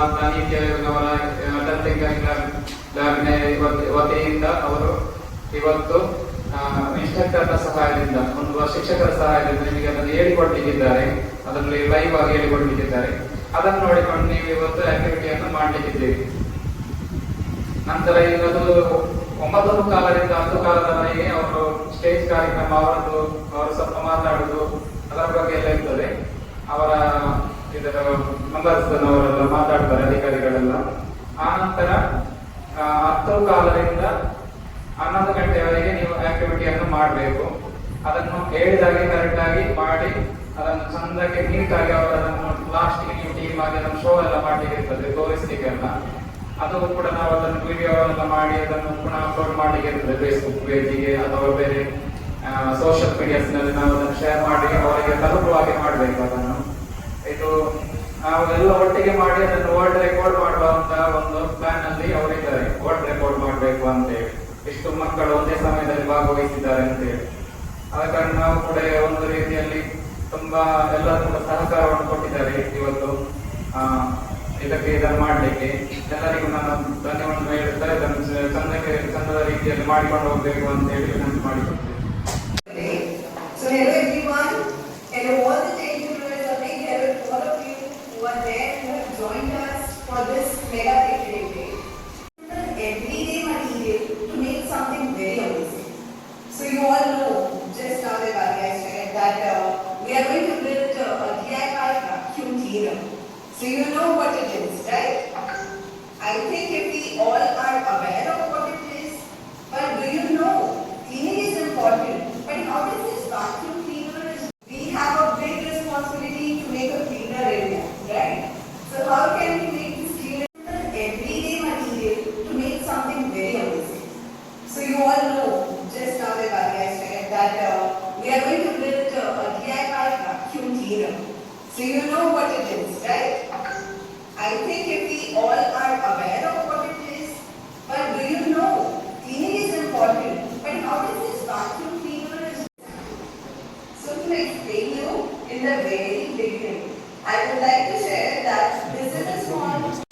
ಅಂತ ನೀತಿ ಆಯೋಗವರ ಅಟಲ್ ಟಿಂಕರಿಂಗ್ ಲ್ಯಾಬ್ನ ವತಿಯಿಂದ ಅವರು ಇವತ್ತು ಇನ್ಸ್ಟ್ರಕ್ಟರ್ನ ಸಹಾಯದಿಂದ ಒಂದು ಶಿಕ್ಷಕರ ಸಹಾಯದಿಂದ ನಿಮಗೆ ಅದನ್ನು ಹೇಳಿಕೊಡ್ಲಿಕ್ಕಿದ್ದಾರೆ, ಅದರಲ್ಲಿ ಲೈವ್ ಆಗಿ ಹೇಳಿಕೊಡ್ಲಿಕ್ಕಿದ್ದಾರೆ. ಅದನ್ನು ನೋಡಿಕೊಂಡು ನೀವು ಇವತ್ತು ಆಕ್ಟಿವಿಟಿಯನ್ನು ಮಾಡಲಿಕ್ಕಿದ್ದೀರಿ. ನಂತರ ಇವತ್ತು 9 ಕಾಲದಿಂದ 10 ಕಾಲದವರೆಗೆ ಅವರು ಸ್ಟೇಜ್ ಕಾರ್ಯಕ್ರಮ ಅವರು ಸ್ವಲ್ಪ ಮಾತಾಡುದು ಅದರ ಬಗ್ಗೆ ಎಲ್ಲ ಇರ್ತದೆ. ಅವರ ಇದರ ಮೆಂಬರ್ಸ್ನವರೆಲ್ಲ ಮಾತಾಡ್ತಾರೆ, ಅಧಿಕಾರಿಗಳೆಲ್ಲ. ಆ ನಂತರ 10 ಕಾಲದಿಂದ 11 ಗಂಟೆವರೆಗೆ ನೀವು ಆಕ್ಟಿವಿಟಿಯನ್ನು ಮಾಡಬೇಕು. ಅದನ್ನು ಹೇಳಿದಾಗೆ ಕರೆಕ್ಟ್ ಆಗಿ ಮಾಡಿ ಅದನ್ನು ಚಂದಕ್ಕೆ ನೀಟಾಗಿ ಅವರನ್ನು ಲಾಸ್ಟ್ಗೆ ನೀವು ಟೀಮ್ ಆಗಿ ಅದನ್ನು ಶೋ ಎಲ್ಲ ಮಾಡ್ಲಿಕ್ಕೆ ಇರ್ತದೆ, ತೋರಿಸ್ಲಿಕ್ಕೆ ಎಲ್ಲ. ಅದು ಕೂಡ ನಾವು ಅದನ್ನು ವಿಡಿಯೋ ಎಲ್ಲ ಮಾಡಿ ಅದನ್ನು ಪುನಃ ಅಪ್ಲೋಡ್ ಮಾಡ್ಲಿಕ್ಕೆ ಇರ್ತದೆ ಫೇಸ್ಬುಕ್ ಪೇಜಿಗೆ ಅಥವಾ ಬೇರೆ ಸೋಷಿಯಲ್ ಮೀಡಿಯಾಸ್ ನಲ್ಲಿ ನಾವು ಅದನ್ನು ಶೇರ್ ಮಾಡಿ ಅವರಿಗೆ ತಲುಪುವಾಗೆ ಮಾಡಬೇಕು. ಅದನ್ನು ಇದು ನಾವು ಎಲ್ಲ ಒಟ್ಟಿಗೆ ಮಾಡಿ ಅದನ್ನು ವರ್ಲ್ಡ್ ರೆಕಾರ್ಡ್ ಮಾಡುವಂತ ಒಂದು ಪ್ಲಾನ್ ಅಲ್ಲಿ ಅವರಿದ್ದಾರೆ. ವರ್ಲ್ಡ್ ರೆಕಾರ್ಡ್ ಮಾಡಬೇಕು ಅಂತೇಳಿ, ಇಷ್ಟು ಮಕ್ಕಳು ಒಂದೇ ಸಮಯದಲ್ಲಿ ಭಾಗವಹಿಸಿದ್ದಾರೆ ಅಂತೇಳಿ. ಆದ ಕಾರಣ ನಾವು ಕೂಡ ಒಂದು ರೀತಿಯಲ್ಲಿ ತುಂಬಾ ಎಲ್ಲರೂ ಕೂಡ ಸಹಕಾರವನ್ನು ಕೊಟ್ಟಿದ್ದಾರೆ ಇವತ್ತು ಇದನ್ನು ಮಾಡಲಿಕ್ಕೆ. ಎಲ್ಲರಿಗೂ ನಾನು ಧನ್ಯವಾದ ಹೇಳ್ತಾರೆ. ಇದನ್ನು ಚಂದದ ರೀತಿಯಲ್ಲಿ ಮಾಡಿಕೊಂಡು ಹೋಗ್ಬೇಕು ಅಂತ ಹೇಳಿ ವಿನಂತಿ ಮಾಡಿಕೊಡ್ತೇನೆ. So hello everyone, hello all the stakeholders, a big hello to all of you who are there, who have joined us for this mega picnic day. Everyday material to make something very amazing. So you all know, just now the Bharya said that we are going to build a DIY vacuum cleaner. So you know what it is, right? I think if we all are aware of what it is, but do you know, cleaning is important, but how does this vacuum cleaner is? We have a big responsibility to make a cleaner area, right? So how can we make this cleaner everyday material to make something very amazing? So you all know, just now the Bharya said that we are going to build a DIY vacuum cleaner. So you know what it is, right? I think if we all are aware of what it is, but do you know, cleaning is important, but how does this vacuum cleaner is? So to explain you in the very beginning, I would like to share that this is a small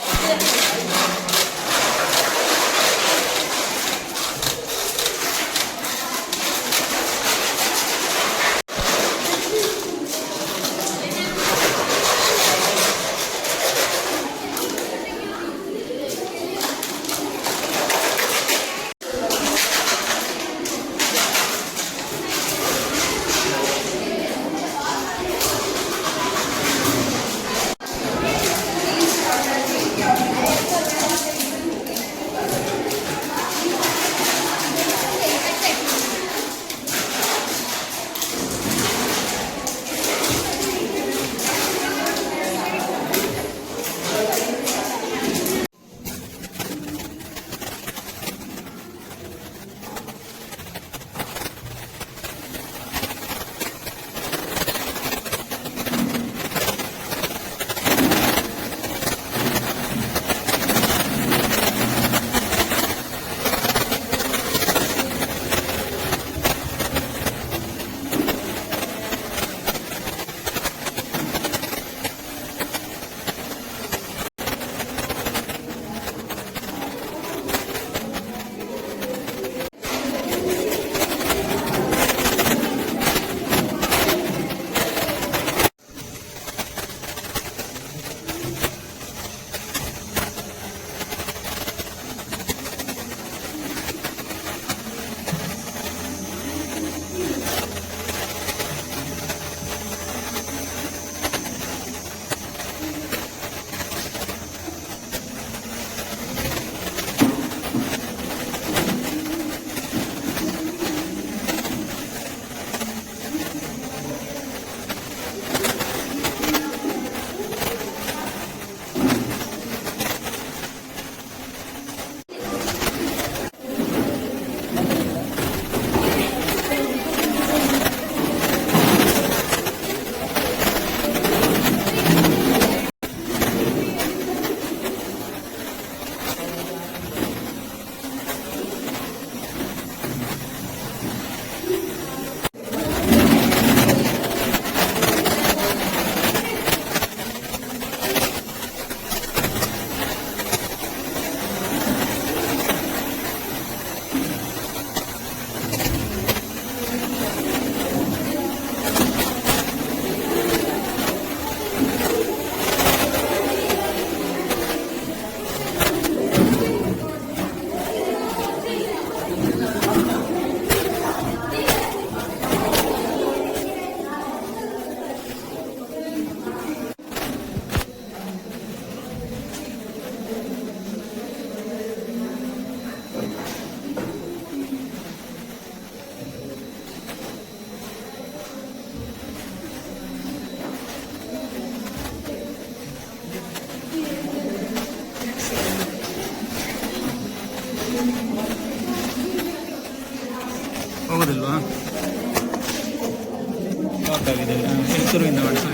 ಶುರುವಿಂದ ಮಾಡಿ